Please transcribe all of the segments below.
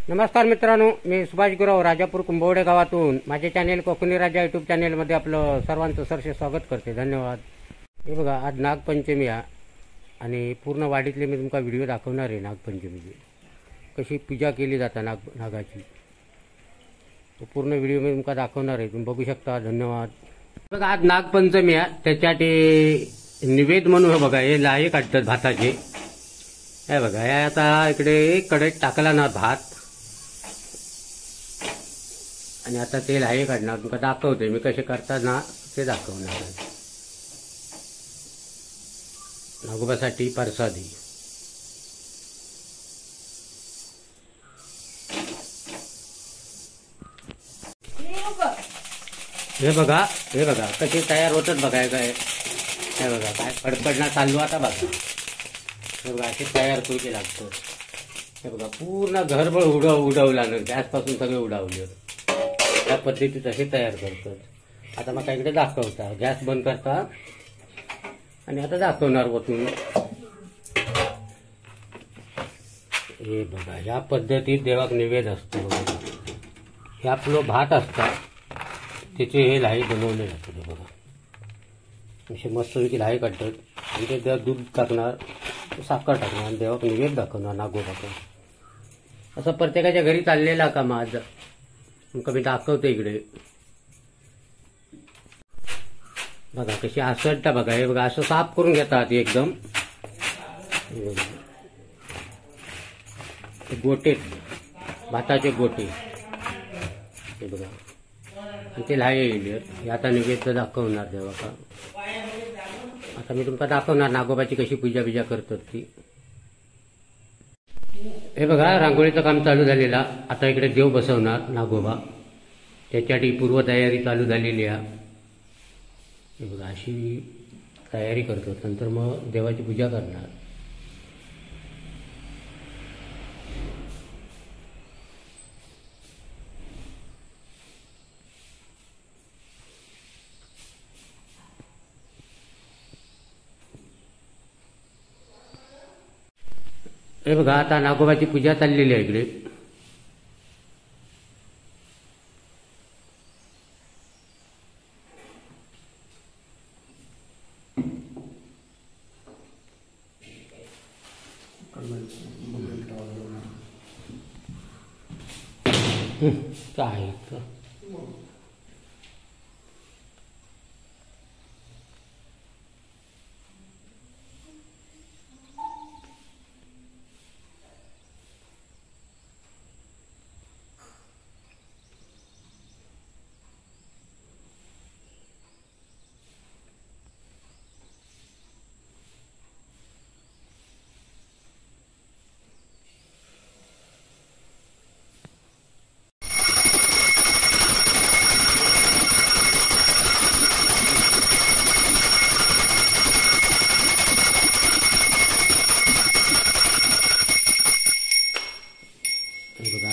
नमस्कार मित्रांनो, मी सुभाष गुरव राजापूर कुंभवडे गावातून माझे चॅनेल कोकणी राजा यूट्यूब चॅनेलमध्ये आपलं सर्वांचं सरसे स्वागत करते. धन्यवाद. हे बघा, आज नागपंचमी आहे आणि पूर्ण वाडीतले मी तुमका व्हिडिओ दाखवणार आहे. नागपंचमीची कशी पूजा केली जाते नागाची तो पूर्ण व्हिडिओ मी तुमका दाखवणार आहे. तुम्ही बघू शकता. धन्यवाद. बघा, आज नागपंचमी आहे, त्याच्यासाठी निवेद म्हणून हे बघा हे लाहे काढतात भाताचे. हे बघा, हे आता इकडे कढईत टाकला ना भात आणि आता तेल आहे काढणार. तुमका दाखवते मी कसे करतात ना ते दाखवणार. नागोबासाठी प्रसादी. हे बघा कसे तयार होतात बघा. काय हे बघा, काय फडफडणं चालू आता बघा. हे बघा, असे तयार करूचे लागतं. हे बघा, पूर्ण घरभर उडवला ना, गॅसपासून सगळे उडावले. त्या पद्धतीत असे तयार करतात. आता मग इकडे दाखवता, गॅस बंद करता आणि आता दाखवणार वतून. हे बघा, या पद्धतीत देवाक निवेद असतो. हे आपलं भात असतात त्याचे हे लाही बनवले जाते. बघा, असे मस्तपैकी लाही काढतात आणि ते देवात दूध टाकणार, साखर टाकणार आणि देवाक निवेद दाखवणार नागोबाकडे. असं प्रत्येकाच्या घरी चाललेला का माझं मग मी दाखवतो इकडे. बघा कशी आसडता बघा. हे बघा, असं साफ करून घेतात एकदम. गोटे, भाताचे गोटे. हे बघा, आणि ते लाहे येईल. आता निवेद दाखवणार देवा का. आता मी तुमका दाखवणार नागोबाची कशी पूजा करतात ती. हे बघा, रांगोळीचं काम चालू झालेला. आता इकडे देव बसवणार नागोबा, त्याच्यासाठी पूर्वतयारी चालू झालेली आहे. हे बघा, अशी तयारी करतो. नंतर मग देवाची पूजा करणार. हे बघा, आता नागोबाची पूजा चाललेली आहे इकडे. काय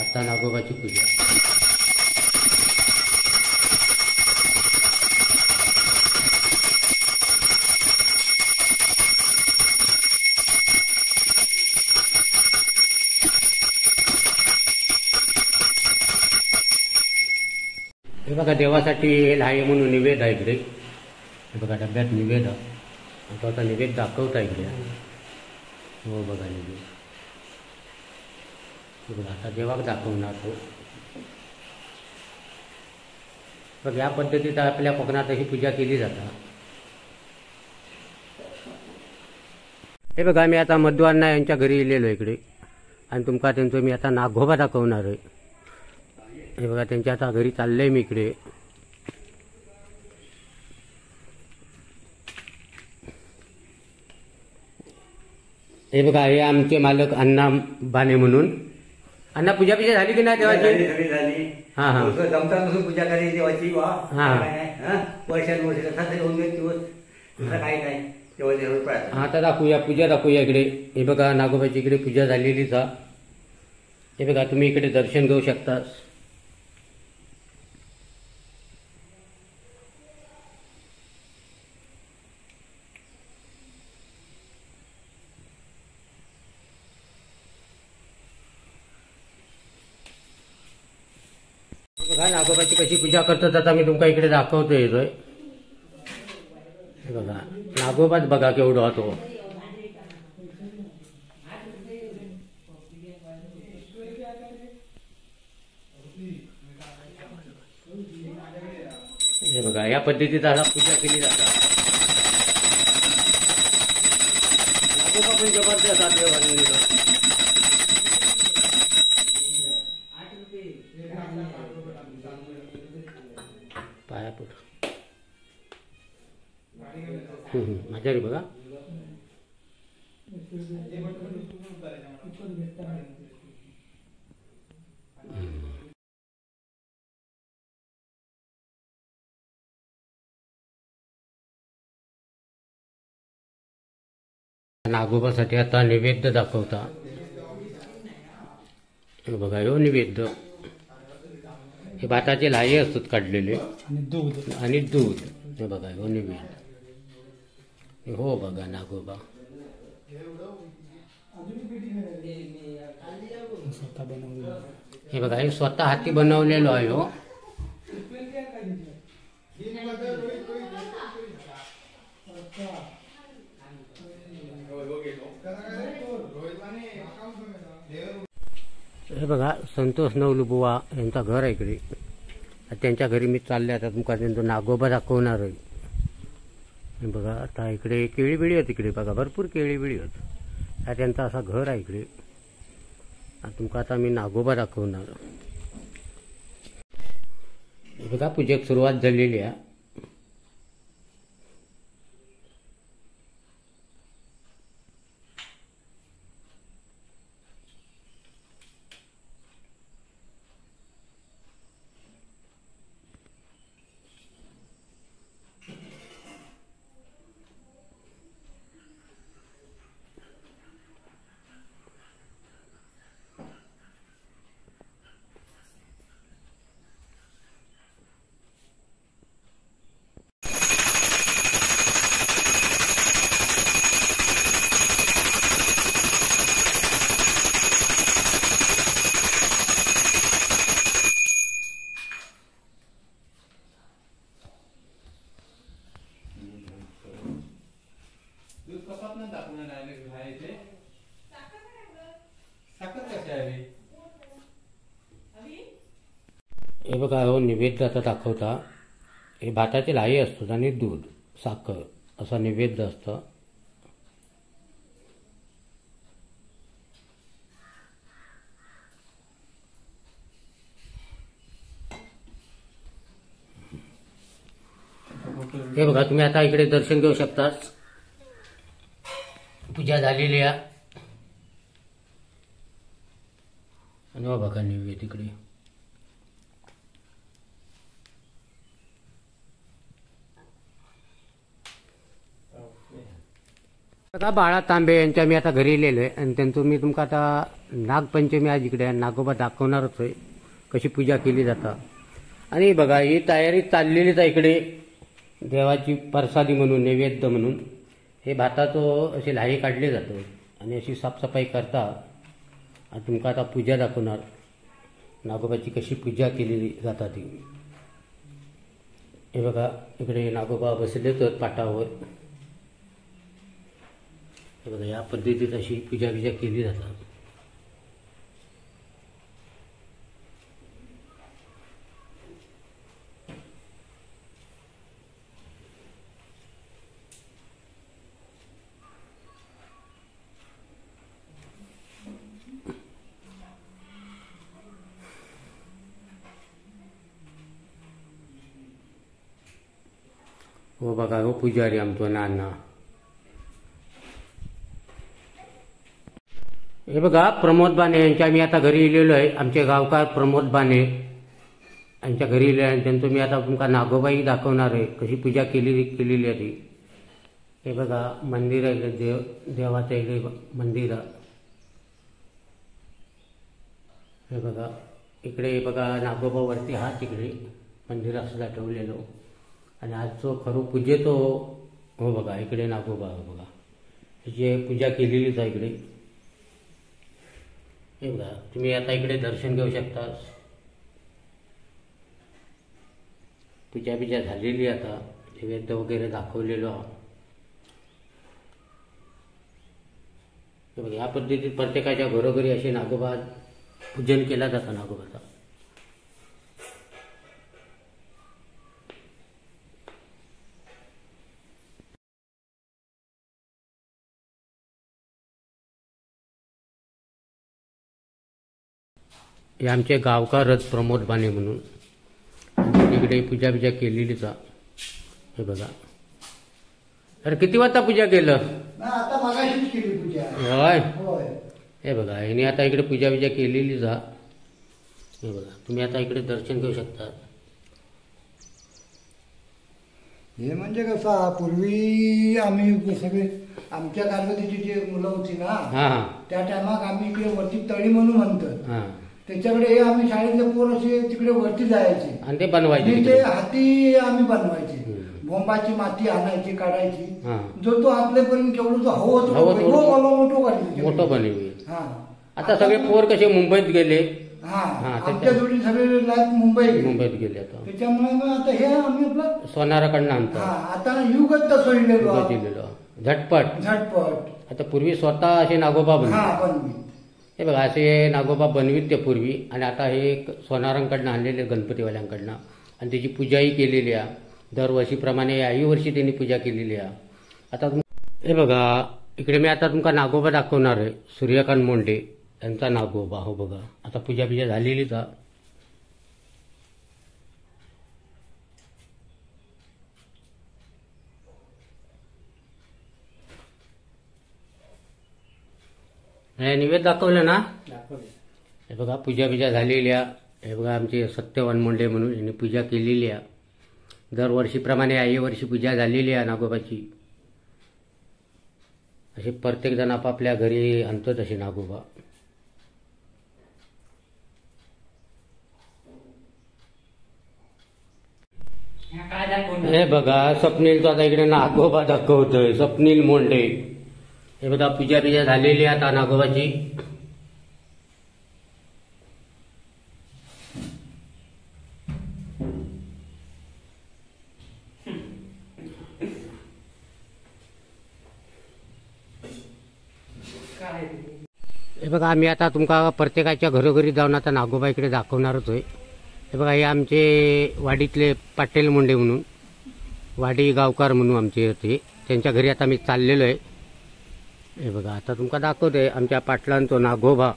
आता नागोबाची पूजा. हे बघा, देवासाठी हे लाहे म्हणून निवेद आहे इकडे. हे बघा, डब्यात निवेद आहे. तो आता निवेद दाखवता इकडे. हो बघा निवेद. आता देवाक दाखवणार तो. बघ, या पद्धतीत आपल्या कोकणात ही पूजा केली जातात. हे बघा, मी आता मधुअण्णा यांच्या घरी गेलेलो इकडे आणि तुमका त्यांचं मी आता नागोबा दाखवणार आहे. हे बघा, त्यांच्या आता घरी चाललंय मी इकडे. हे बघा, हे आमचे मालक अण्णा बाने म्हणून. अण्णा, पूजा झाली की नाही देवाची? झाली. हा हा, जमतापासून पूजा करायची देवाची. आता दाखवूया, पूजा दाखवूया इकडे. हे बघा, नागोबाची इकडे पूजा झालेलीच आहे. हे बघा, तुम्ही इकडे दर्शन घेऊ शकता. बघा नागोबाची कशी पूजा करतात आता मी तुमका इकडे दाखवतो येतोय. हे बघा नागोबाच बघा केवढा होतो. हे बघा या पद्धतीत आता पूजा केली जातात. नागोबा पण जबरदस्त आहे पाया पुढं माझ्या रे बघा. नागोबासाठी आता नैवेद्य दाखवता. हे बघा हो नैवेद्य. हे भाताचे लाहे असतात काढलेले आणि दूध. हे बघा हो नैवेद्य. हो बघा नागोबा हे बघा हे स्वतः हाती बनवलेलो आहे हो. हे बघा संतोष नवलुबुवा यांचा घर आहे इकडे. त्यांच्या घरी मी चालले आता तुमका त्यांचा नागोबा दाखवणार आहे. हे बघा आता इकडे केळी बिळी आहेत. इकडे बघा भरपूर केळी बिळी आहेत. हा त्यांचा असा घर आहे इकडे. तुमका आता मी नागोबा दाखवणार. हे बघा पूजेक सुरुवात झालेली आहे. हे बघा हो नैवेद्य आता दाखवता. हे भाताचे लाही असतात आणि दूध साखर असा नैवेद्य असतं. हे बघा तुम्ही आता इकडे दर्शन घेऊ शकता. पूजा झालेली आहे आणि बघा नैवेद्य इकडे. आता बाळा तांबे यांच्या मी आता घरी लिहिलो आहे आणि त्यांचं मी तुमका आता नागपंचमी आज इकडे नागोबा दाखवणारच आहे कशी पूजा केली जाता. आणि बघा ही तयारी चाललेलीच आहे इकडे देवाची प्रसादी म्हणून नैवेद्य म्हणून. हे भाताचं असे लाही काढले जातं आणि अशी साफसफाई करता. आणि तुमका आता पूजा दाखवणार नागोबाची कशी पूजा केली जाता ती. हे बघा इकडे नागोबा बसलेच पाटावर. हे बघा या पद्धतीत अशी पूजा बिजा केली जातात. हो बघा हो पुजारी आमचो नाना. हे बघा प्रमोद बाने यांच्या मी आता घरी इलेलो आहे. आमचे गावकार प्रमोद बाने यांच्या घरी इले आहे. त्यांचं मी आता तुमका नागोबाई दाखवणार आहे कशी पूजा केलेली आहे ती. हे बघा मंदिर आहे देवाचं इकडे मंदिर. हे बघा इकडे बघा नागोबावरती हात इकडे मंदिर असं ठेवलेलं. आणि आजचं खरं पूजेचं हो बघा इकडे नागोबा बघा त्याची पूजा केलेलीच आहे इकडे. हे बघा तुम्ही आता इकडे दर्शन घेऊ शकता. पूजा बिजा झालेली आता नैवेद्य वगैरे दाखवलेलो. हे बघा, या पद्धतीत प्रत्येकाच्या घरोघरी असे नागोबा पूजन केला जातं नागोबाचा. हे आमचे गावकार रथ प्रमोद बाने म्हणून तिकडे पूजा बिजा केलेलीच. हे बघा, अरे किती वाजता पूजा केलं? आता मगाशीच केली पूजा. होय. होय. हे बघा, ह्याने आता इकडे पूजा बिजा केलेलीच. हे बघा, तुम्ही आता इकडे दर्शन घेऊ शकता. हे म्हणजे कसं पूर्वी आम्ही सगळे आमच्या गणपतीची जी मुलं होती ना, हा त्या टायमात आम्ही इकडे वरती तळी म्हणून म्हणतो. हा, त्याच्याकडे हे आम्ही शाळेतले पोर असे तिकडे वरती जायचे आणि ते बनवायचे आणि तिकडे. ते हाती आम्ही बनवायचे. हम्म. बोंबाची माती आणायची काढायची. हा. जो तो आपल्यापर्यंत केवढं तो हवं हवं होतो तो- मोठं करायचं. मोठं बनवी. हा. आता सगळे पोर कसे मुंबईत गेले. हा, हा, आमच्या जोडी सगळे लाईफ मुंबई मुंबईत गेले आता. त्याच्यामुळे मग आता हे आम्ही आपलं सोनाराकडनं हा आणतात. आता युगच तसं दिलेलो मुंबईत दिलेलं. झटपट. झटपट. आता पूर्वी स्वतः असे नागोबा हा बनवले. बनवी. हे बघा, असे नागोबा बनवीत ते पूर्वी. आणि आता हे सोनारांकडनं आणलेले गणपतीवाल्यांकडनं. आणि त्याची पूजाही केलेली आहे. दरवर्षीप्रमाणे याही वर्षी त्यांनी पूजा केलेली आहे. आता हे बघा, इकडे मी आता तुमका नागोबा दाखवणार आहे. सूर्यकांत मोंडे यांचा नागोबा. हो बघा, आता पूजा बिजा झालेलीच आहे. हे निवेद दाखवलं ना? हे बघा, पूजा बिजा झालेली आहे. हे बघा, आमचे सत्यवान मुंडे म्हणून यांनी पूजा केलेली आहे. दरवर्षीप्रमाणे याही वर्षी पूजा झालेली आहे नागोबाची. असे प्रत्येक जण आपापल्या घरी आणतात असे नागोबा. हे बघा, स्वप्नील तो आता इकडे नागोबा दाखवतोय. स्वप्नील मोंडे. हे बघा, पूजा बिजा झालेली आहे आता नागोबाची. हे बघा, आम्ही आता तुमका प्रत्येकाच्या घरोघरी जाऊन आता नागोबा इकडे दाखवणारच आहे. हे बघा, हे आमचे वाडीतले पाटील मुंडे म्हणून, वाडी गावकार म्हणून आमचे होते. त्यांच्या घरी आता मी चाललेलो आहे. हे बघा, आता तुमका दाखवतोय आमच्या पाटलांचो नागोबा.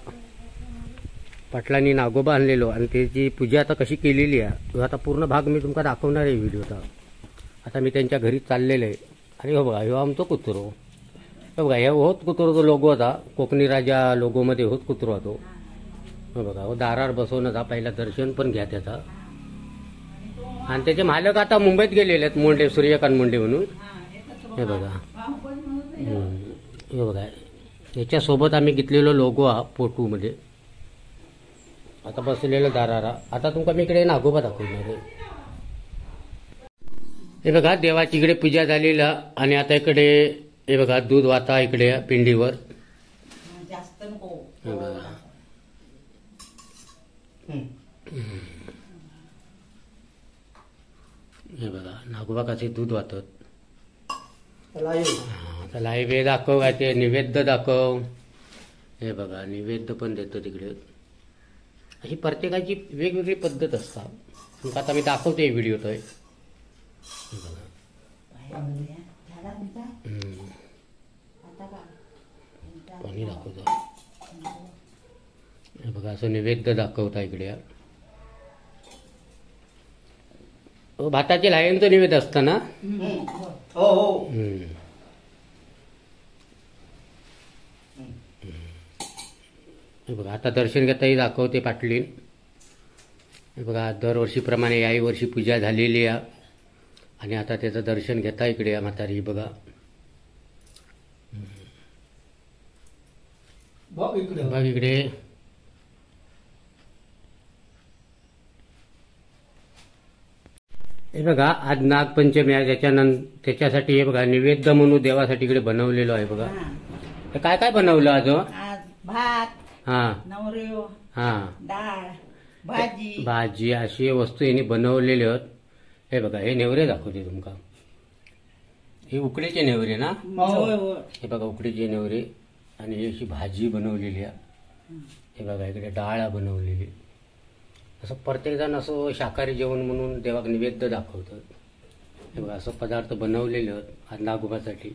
पाटलांनी नागोबा आणलेलो आणि त्याची पूजा आता कशी केलेली आहे आता पूर्ण भाग मी तुमका दाखवणार आहे व्हिडिओचा. आता मी त्यांच्या घरी चाललेलो आहे. आणि हो बघा, ह्यो आमचो कुत्रो. हे बघा, हे होत कुत्रो जो लोगो होता, कोकणी राजा लोगोमध्ये होत कुत्रो होतो. हे बघा, हो दारावर बसवून पहिला दर्शन पण घ्या त्याचा. आणि त्याचे मालक आता मुंबईत गेलेले आहेत, मुंडे, सूर्यकांत मुंडे म्हणून. हे बघा, हे बघा, याच्यासोबत आम्ही घेतलेलो लोगो हा फोटोमध्ये. आता बसलेलं दारारा. आता तुमका मी इकडे नागोबा दाखवणार आहे. हे बघा, देवाची इकडे पूजा झालेला. आणि आता इकडे हे बघा, दूध वाता इकडे पिंडीवर. हे बघा, हे बघा, नागोबा कसे दूध वाहतात. आता लाईव्ह हे दाखव, काय ते निवेद्य दाखव. हे बघा, निवेद्य पण देतो तिकडे. अशी प्रत्येकाची वेगवेगळी पद्धत असतात. तुमका आता मी दाखवते व्हिडिओ तो. पाणी दाखवतो. हे बघा, असं निवेद्य दाखवता इकडे. भाताचे लाह्यांचं निवेद असतं ना? हो हो. हे बघा, आता दर्शन घेताही दाखवते पाटलीन. हे बघा, दरवर्षीप्रमाणे याही वर्षी पूजा झालेली आहे. आणि आता त्याचं दर्शन घेता इकडे म्हातारी. बघा, बघ इकडे. बघ इकडे. हे बघा, आज नागपंचमी आहे. त्याच्यासाठी हे बघा, निवेद्य म्हणून देवासाठी इकडे बनवलेलो आहे. बघा, हे काय काय बनवलं आज? भात, हा नवऱ्यो, हा, डाळ, भाजी. भाजी अशी वस्तू यांनी बनवलेल्या आहेत. हे बघा हे नेवरे दाखवते तुमका. हे उकडीचे नेवरे ना. हे बघा उकडीचे नेवरे आणि ही अशी भाजी बनवलेली आहे. हे बघा इकडे डाळ बनवलेली. असं प्रत्येकजण असं शाकाहारी जेवण म्हणून देवाक नैवेद्य दाखवतं. हे बघा असं पदार्थ बनवलेलं आज नागोबासाठी.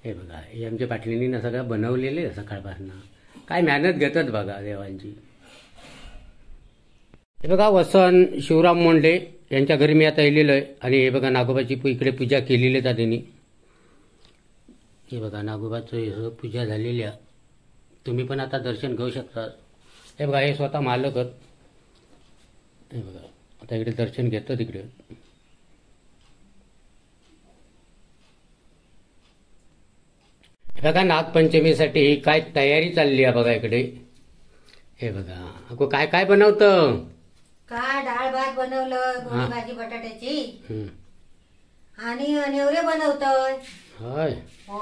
हे बघा हे आमच्या पाटलींनी ना सगळं बनवलेलं आहे सकाळपासून. काय मेहनत घेतात बघा देवांची. हे बघा वसंत शिवराम मोंडे यांच्या घरी मी आता येलेलो आहे आणि हे बघा नागोबाची इकडे पूजा केलेली आहे त्यांनी. हे बघा नागोबाचं पूजा झालेली आहे. तुम्ही पण आता दर्शन घेऊ शकता. हे बघा हे स्वतः मालक आहेत. हे बघा आता इकडे दर्शन घेतात इकडे. बघा नागपंचमीसाठी काय तयारी चालली आहे बघा इकडे. हे बघा अगो काय काय बनवतं. काय डाळ भात बनवलं, गोळी भाजी बटाट्याची आणि नेवरे बनवतोय. होय हो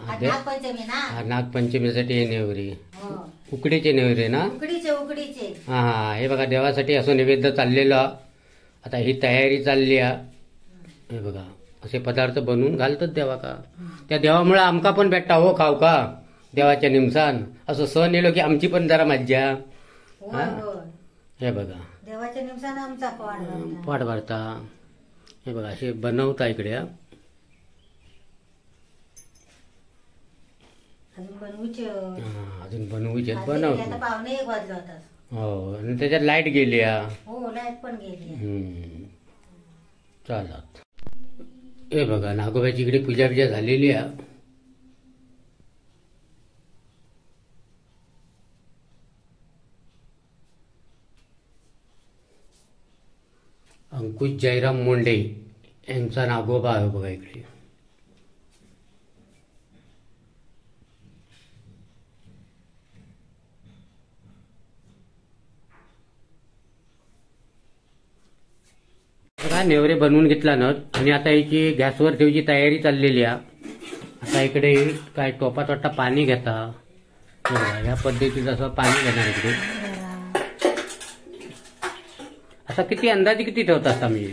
आज नागपंचमी ना. हा नागपंचमीसाठी हे नेवरे हो उकडीचे नेवरे ना. उकडीचे उकडीचे. हा हा हे बघा देवासाठी असं नैवेद्य चाललेलं. आता ही तयारी चालली आहे. हे बघा असे पदार्थ बनवून घालतात देवा का. त्या देवामुळे आमका पण भेटता हो खाऊ का देवाच्या निमसान. असं सण येलो की आमची पण जरा मज्जा. होय होय हे बघा देवाच्या निमसानं आमचा पाठ भरता. हे बघा असे बनवता इकडे. अजून बनवूचे. अजून बनवूचे आता बनवतो. पावणे 1 वाजला होता. हो आणि त्याच्यात लाईट गेली. हो लाईट पण गेली. चालत. हे बघा नागोबाची इकडे पूजा बिजा झालेली आहे. अंकुश जयराम मोंडे यांचा नागोबा आहे बघा इकडे. नेवरे बनवून घेतला ना आणि आता याची गॅसवर ठेवची तयारी चाललेली आहे. आता इकडे काय टोपा टोटा पाणी घेता. या पद्धतीचं असं पाणी घेणार इकडे. आता किती अंदाजे किती ठेवतात आम्ही.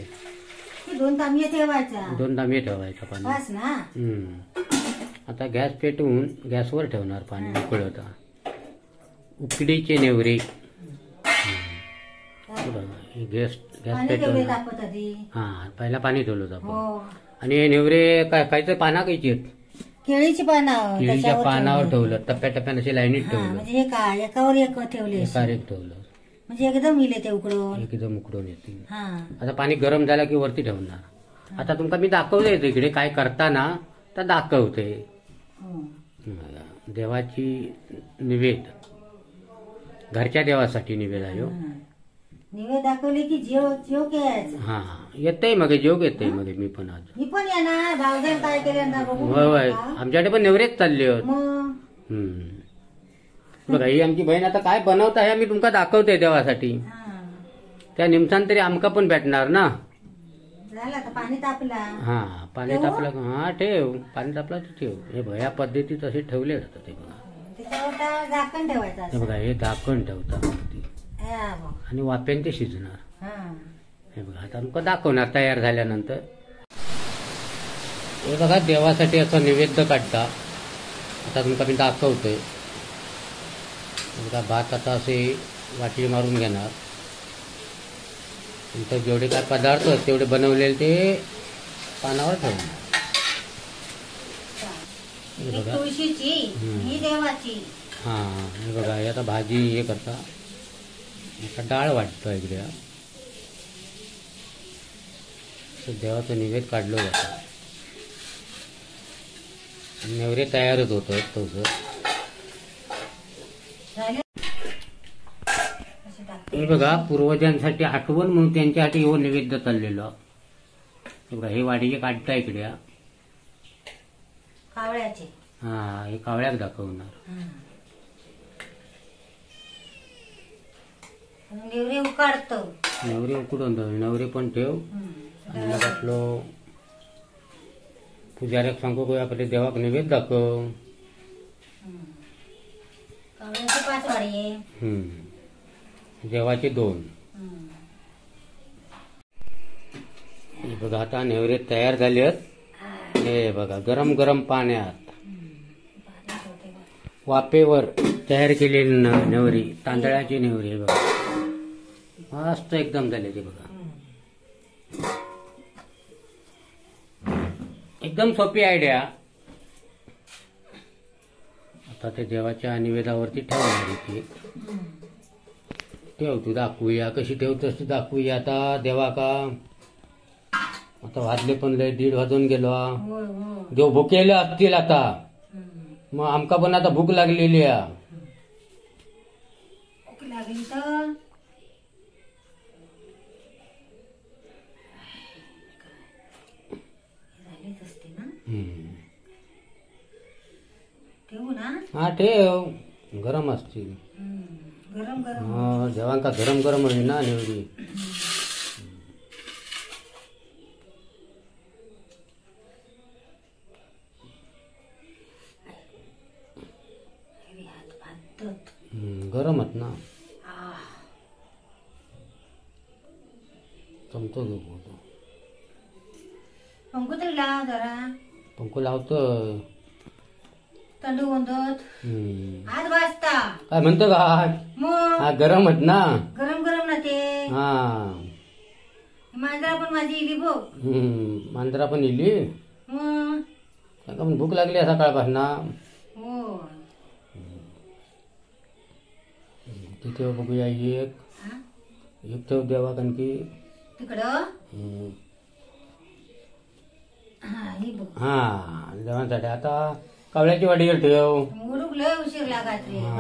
2 तांबे ठेवायचा. 2 तांबे ठेवायचं पाणी. बस ना. आता गॅस पेटवून गॅसवर ठेवणार पाणी उकळता. उकडीचे नेवरे. गॅस पेटवून हा पहिला पाणी ठेवलं आपण. आणि हे नेवरे काय खायचं पाना खायची. केळीची पानं केळीच्या पानावर ठेवलं. टप्प्याटप्प्याने अशी लाईनीत ठेवलं. म्हणजे हे काय एकावर एक ठेवले. एकावर एक ठेवलं म्हणजे एकदम इले ते उकडून. एकदम उकडून येते. आता पाणी गरम झालं की वरती ठेवणार. आता तुमका मी दाखवते इकडे काय करताना तर दाखवते. देवाची निवेद घरच्या देवासाठी निवेद आहे. निवेद दाखवले की जेव घ्यायचं. हा येतंय मग जेव येतंय मग मी पण आज. मी पण येणार. भावजन काय केलं ना बघू. होय होय आमच्याकडे पण नेवरेच चालले होत. बघा ही आमची बहीण आता काय बनवत आहे मी तुमका दाखवते देवासाठी. त्या निमसान तरी आमका पण भेटणार ना. झालं आता पाणी तापला. हा पाणी तापलं. हा ठेव पाणी तापला तर ठेव. हे बघा या पद्धतीत असे ठेवले जातात. ते बघा त्याच्यावर झाकण ठेवायचं. हे बघा हे झाकण ठेवतात आणि वाफ्याने ते शिजणार. हे बघा आता तुमका दाखवणार तयार झाल्यानंतर. हे बघा देवासाठी असं नैवेद्य काढता. आता तुमका मी दाखवतोय. बघा भात आता असे वाटी मारून घेणार. नंतर जेवढे काय पदार्थ तेवढे बनवलेले ते पानावर ठेवणार. हे बघा तुळशीची ही देवाची. हा हे बघा हे आता भाजी हे करता. आता डाळ वाटतो इकडे. देवाचं निवेद काढलं जातं. नेवरे तयारच होत तसं. हे बघा पूर्वजांसाठी आठवण म्हणून त्यांच्यासाठी हो नैवेद्य चाललेलं. बघा हे वाडीचे काढता इकडे. कावळ्याचे. हा हे कावळ्याक दाखवणार. नेवरे उकाडतो. नेवरे उकडून नेवरे पण ठेव. आणि मग आपलं पुजाऱ्याक सांगू की आपले देवाक नैवेद्य दाखव. कावळ्याचे 5 वाडी. देवाचे 2. हे बघा आता नेवरे तयार झाले आहेत. हे बघा गरम गरम पाण्यात वाफेवर तयार केलेली नेवरी, तांदळाची नेवरी. हे बघा मस्त एकदम झाले ते बघा. एकदम सोपी आयडिया. आता ते देवाच्या निवेदावरती ठेवणार इथे. ठेव तू, दाखवूया कशी ठेवतोस तू, दाखवूया आता देवा का. आता वाजले पण लय 1:30 वाजून गेलो. होय हो. देव भुकेले असतील आता. मग आमका पण आता भूक लागलेली आहे. भूक लागली तर झालीच असते ना. ठेवू ना. हा ठेव, गरम असतील. गरम गरम. हा, देवांका गरम गरम आहे ना नेवरी. हात बांधतात. गरमच ना. आह. चमचो घेऊ. पंखू तरी लाव जरा. पंखू लावतोय. थंड होतात. हात भाजता. काय म्हणतो का. मग हा गरमच ना. गरम गरम ना ते. हा मांजरा पण माझी इली बघ. मांजरा पण इली. मग त्याला पण भूक लागली आहे सकाळपासून. हो. तिथे बघूया एक हा? एक ठेव देवा कारण की. तिकडं हा ही बघ. हा देवांसाठी आता कावळ्याची वाडीवर ठेव. मुरुग लय उशीर लागात रे.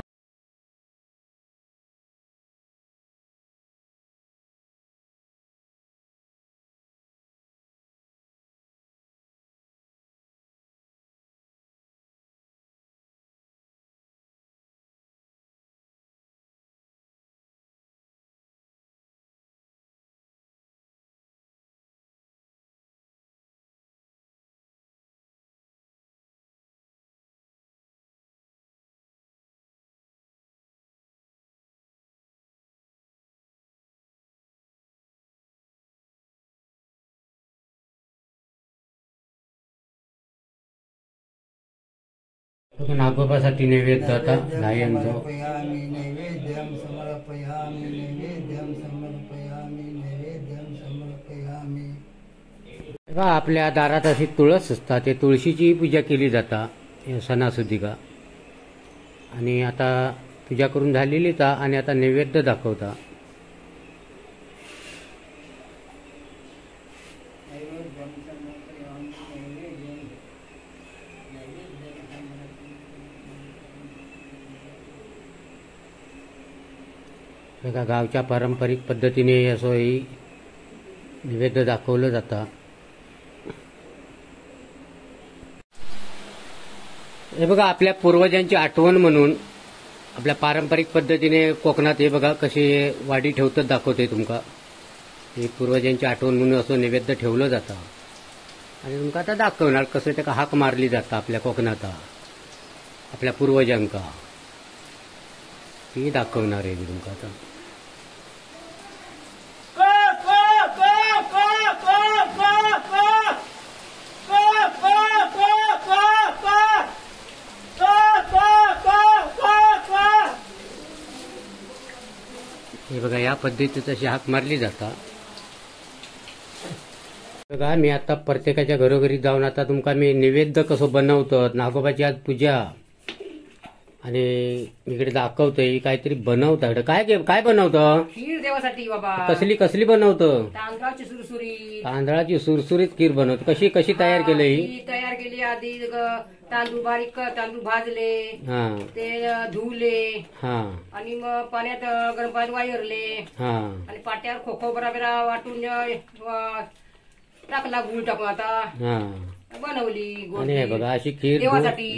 नागोबासाठी नैवेद्य आता गायांचं. समर्पयामि नैवेद्यं समर्पयामि नैवेद्यं समर्पयामि नैवेद्यं समर्पयामि. बघा आपल्या दारात अशी तुळस असतात. ते तुळशीची पूजा केली जाता सणासुदीका. आणि आता पूजा करून झालेली ता आणि आता नैवेद्य दाखवता. बघा गावच्या पारंपरिक पद्धतीने असं ही नैवेद्य दाखवलं जातं. हे बघा आपल्या पूर्वजांची आठवण म्हणून आपल्या पारंपरिक पद्धतीने कोकणात हे बघा कसे वाडी ठेवतात दाखवते तुमका. हे पूर्वजांची आठवण म्हणून असं नैवेद्य ठेवलं जातं. आणि तुमका आता दाखवणार कसं त्याका हाक मारली जाता आपल्या कोकणात आपल्या पूर्वजांका. ती दाखवणार आहे तुमका आता. हे बघा या पद्धतीत अशी हाक मारली जाता. बघा मी आता प्रत्येकाच्या घरोघरी जाऊन आता तुमका मी नैवेद्य कसं बनवतो. नागोबाची आज पूजा आणि इकडे दाखवतोय काहीतरी बनवतं. काय बनवतं. खीर देवासाठी बाबा. कसली बनवतं. तांदळाची सुरसुरी. तांदळाची सुरसुरीत खीर बनवतो. कशी तयार केलं ही. ही तयार केली आधी तांदूळ बारीक तांदूळ भाजले. हा ते धुवले. हा आणि मग पाण्यात गरम पाण्यात वायरले. हा आणि पाट्यावर खोखो बराबरा वाटून टाकला गुळ टाकून आता हा. बनवली गोड आणि हे खीर. बघा अशी खीर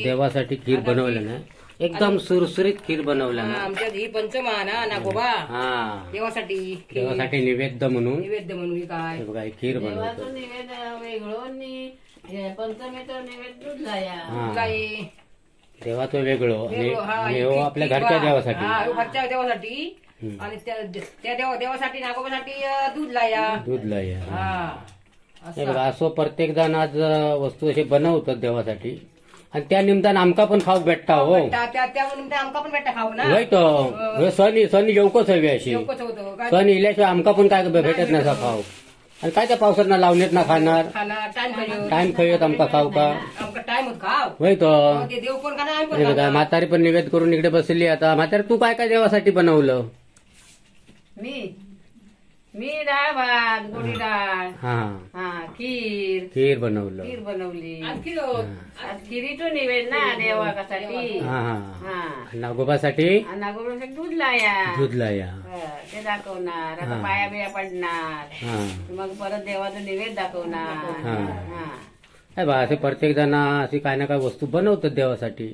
देवासाठी खीर बनवलं ना. एकदम सुरसुरीत खीर बनवलं ना. आमच्यात ही पंचमा ना नागोबा हा देवासाठी देवासाठी नैवेद्य म्हणून नैवेद्य म्हणून ही काय हे बघा ही खीर बनवतो. देवाचं निवेदन वेगळं पंचमीचं निवेदन लाया. हा काय देवाचं वेगळं आणि हा, हे हो आपल्या घरच्या देवासाठी. हा, हो, घरच्या देवासाठी. आणि त्या देवासाठी नागोबासाठी दूध लाया. दूध लाया. हा हे बघा असं प्रत्येक जण आज वस्तू असे बनवतात देवासाठी आणि त्या निमित्तानं आमका पण खाऊ भेटता हो त्या म्हणून ते आमका पण भेटा खाऊ ना होय तो सण येऊकच हवी अशी येऊकच होतो काय सण इल्याशिवाय आमका पण काय भेटत नाही असा खाऊ आणि काय त्या पावसात ना लावण्यात ना खाणार खाना टाइम खायो टाइम खयत आमका खाऊ का आमका टाइम होत खाव होय तो ते देव कोण खाना आम्ही हे पण बघा म्हातारी पण निवेद करून इकडे बसली आता म्हातारी तू काय काय देवासाठी बनवलं मी डाळ भात गोडी डाळ हा हा खीर खीर बनवलं खीर बनवली आणखी आज खिरीचो निवेद ना देवासाठी हा हा हा नागोबासाठी आणि नागोबासाठी दूध लाया दूधला या ते दाखवणार आता हा. पाया बिया पडणार हा मग परत देवाचं निवेद दाखवणार हा. हा काय बा असे प्रत्येक जण अशी काय ना काय वस्तू बनवतात देवासाठी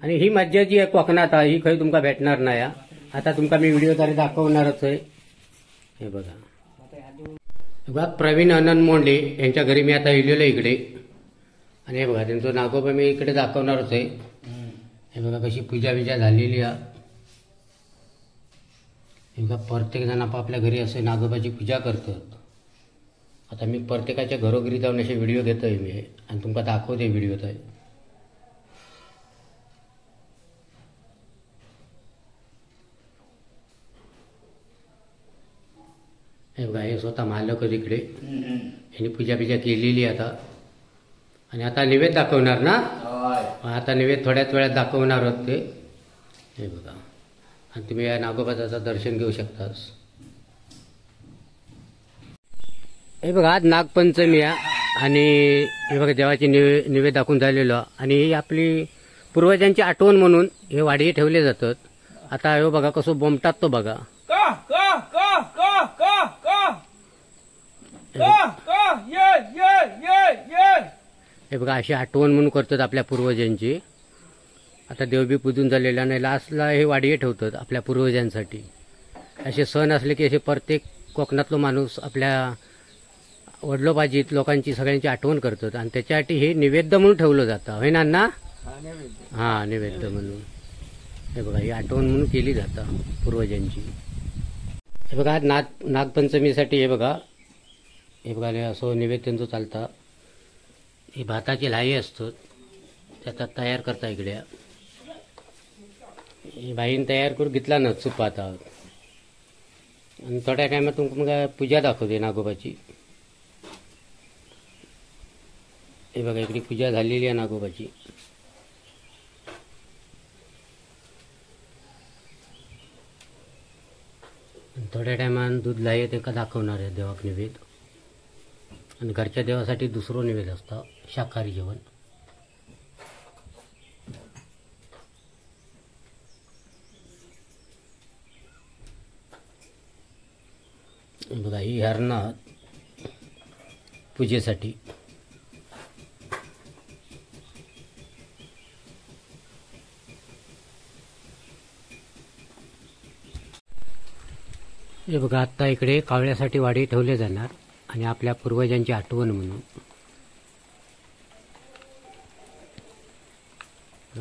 आणि ही मज्जा जी आहे कोकणात आहे, ही काही तुमका भेटणार नाही हा. आता तुमका मी व्हिडिओ तरी दाखवणारच आहे. हे बघा प्रवीण अनंत मोंडे यांच्या घरी मी आता येलेलो इकडे आणि हे बघा त्यांचं नागोबा मी इकडे दाखवणारच आहे. हे बघा कशी पूजा बिजा झालेली आहे. हे बघा प्रत्येक जण आपापल्या घरी असे नागोबाची पूजा करतात. आता मी प्रत्येकाच्या घरोघरी जाऊन असे व्हिडिओ घेतोय मी आणि तुमका दाखवते व्हिडिओ तर हे बघा हे स्वतः मालकच इकडे यांनी पूजा बिजा केलेली आता आणि आता निवेद दाखवणार ना आता निवेद थोड्याच वेळात दाखवणार आहोत ते हे बघा आणि तुम्ही या नागोबाचं दर्शन घेऊ शकतास. हे बघा आज नागपंचमी आहे आणि हे बघा देवाची निवेद दाखवून झालेलं आणि ही आपली पूर्वजांची आठवण म्हणून हे वाडगे ठेवले जातात. आता हे बघा कसं बोंबतात तो बघा हे बघा अशी आठवण म्हणून करतात आपल्या पूर्वजांची. आता देवबी पूजून झालेला नाही लास्टला हे वाडगे ठेवतात आपल्या पूर्वजांसाठी. असे सण असले की असे प्रत्येक कोकणातलो माणूस आपल्या वडलोबाजीत लोकांची सगळ्यांची आठवण करतात आणि त्याच्यासाठी हे नैवेद्य म्हणून ठेवलं जातं होय ना अण्णा? हा नैवेद्य म्हणून हे बघा ही आठवण म्हणून केली जातं पूर्वजांची. हे बघा नागपंचमीसाठी हे बघा हे असं नैवेद्य त्यांचं चालतं. ही भाताची लाई असतात त्याचा तयार करता इकडे ही बाईन तयार करून घेतला ना चुपात आणि थोड्या टायमात तुमका पूजा दाखवते नागोबाची. हे बघा इकडे पूजा झालेली आहे नागोबाची. थोड्या टायमान दूध लाई ते का दाखवणार आहे देवाक निवेद आणि घरच्या देवासाठी दुसरं निवेद असतं शाकाहारी जेवण. बघा ही हरणं पूजेसाठी. हे बघा आत्ता इकडे कावळ्यासाठी वाडे ठेवले जाणार आणि आपल्या पूर्वजांची आठवण म्हणून.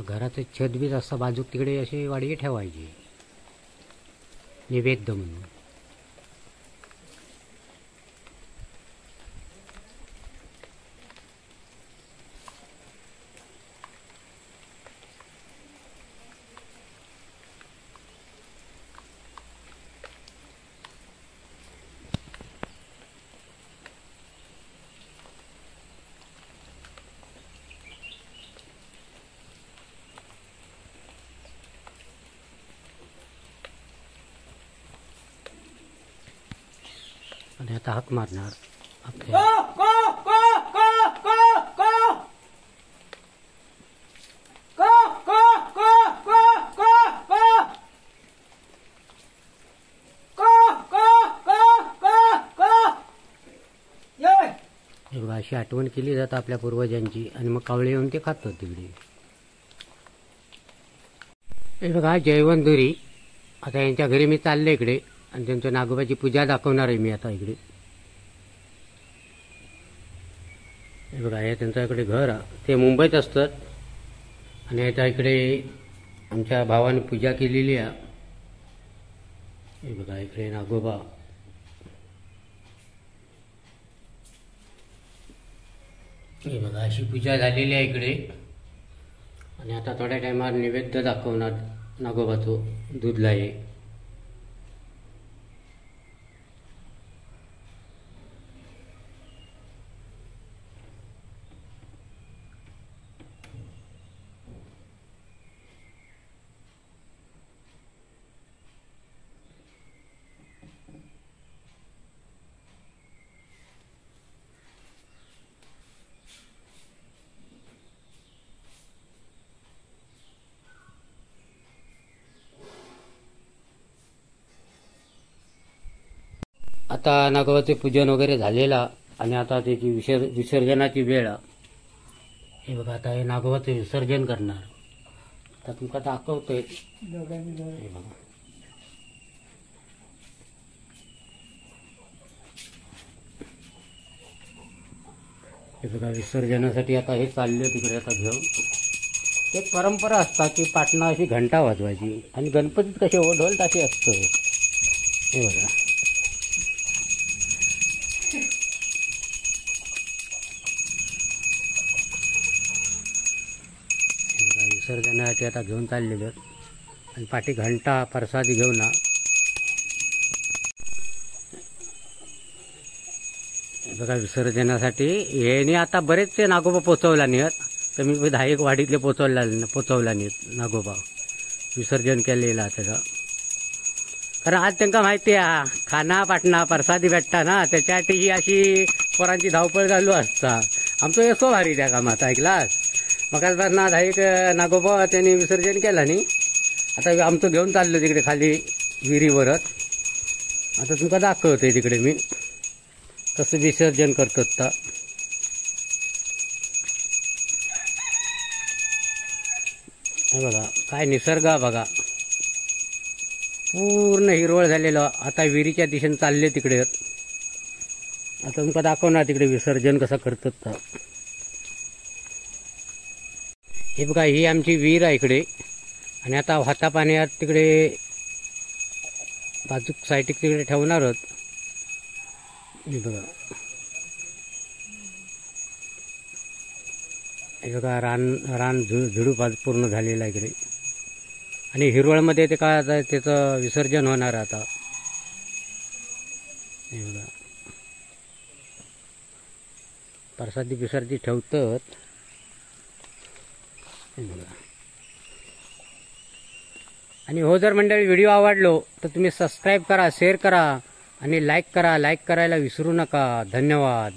घराचं छतबीज असता बाजूक तिकडे असे वाडगे ठेवायचे नैवेद्य म्हणून. आणि आता हाक मारणार आपल्या हे बघा अशी आठवण केली जातं आपल्या पूर्वजांची आणि मग कावळे येऊन ते खातात तिकडे. हे बघा जयवंतुरी आता यांच्या घरी मी चालले इकडे आणि त्यांच्या नागोबाची पूजा दाखवणार आहे मी आता इकडे. हे बघा हे त्यांचं इकडे घर ते मुंबईत असतात आणि आता इकडे आमच्या भावाने पूजा केलेली आहे. हे बघा इकडे नागोबा हे बघा अशी पूजा झालेली आहे इकडे. आणि आता थोड्या टायमात नैवेद्य दाखवणार नागोबाचो दूध लाये. आता नागोबाचे पूजन वगैरे झालेला आणि आता त्याची विसर्जनाची वेळ. हे बघा आता हे नागोबाचं विसर्जन करणार. आता तुमका दाखवतोय. हे बघा हे बघा विसर्जनासाठी आता हे चालले तिकडे आता घेऊन. एक परंपरा असता की पाटणा अशी घंटा वाजवायची आणि गणपतीत कसे ढोल ताशे असतं. हे बघा विसर्जनासाठी आता घेऊन चाललेलं आणि पाठी घंटा प्रसादी घेऊन ना. बघा विसर्जनासाठी हेने आता बरेचसे नागोबा पोचवला नाहीत. कमी 10 वाडीतले पोचवला नाहीत नागोबा विसर्जन केलेला त्याचा. कारण आज त्यांना माहिती आहे खाना पाटणा प्रसादी भेटता ना, त्याच्यासाठी ही अशी पोरांची धावपळ चालू असता. आमचं येसो भारी त्या कामात ऐकलास. मकासपासना 10 नागोबा त्यांनी विसर्जन केला नाही. आता आमचं घेऊन चाललो तिकडे खाली विहिरीवरच. आता तुमका दाखवते तिकडे मी कसं विसर्जन करतात. तर हे बघा काय निसर्ग बघा पूर्ण हिरवळ झालेलं. आता विहिरीच्या दिशेने चालले तिकडे. आता तुमका दाखवणार तिकडे विसर्जन कसं करतात. तर हे बघा ही आमची विहीर आहे इकडे. आणि आता वाहता पाण्यात तिकडे बाजूक साईटिक तिकडे ठेवणार आहोत. हे बघा हे बघा रान झुडूप पूर्ण झालेलं आहे इकडे. आणि हिरवळमध्ये ते काय आता त्याचं विसर्जन होणार आता. हे बघा प्रसादी बिसादी ठेवतात. आणि हो जर मंडळी व्हिडिओ आवडलो तर तुम्ही सबस्क्राईब करा, शेअर करा आणि लाईक करा. लाईक करायला विसरू नका. धन्यवाद.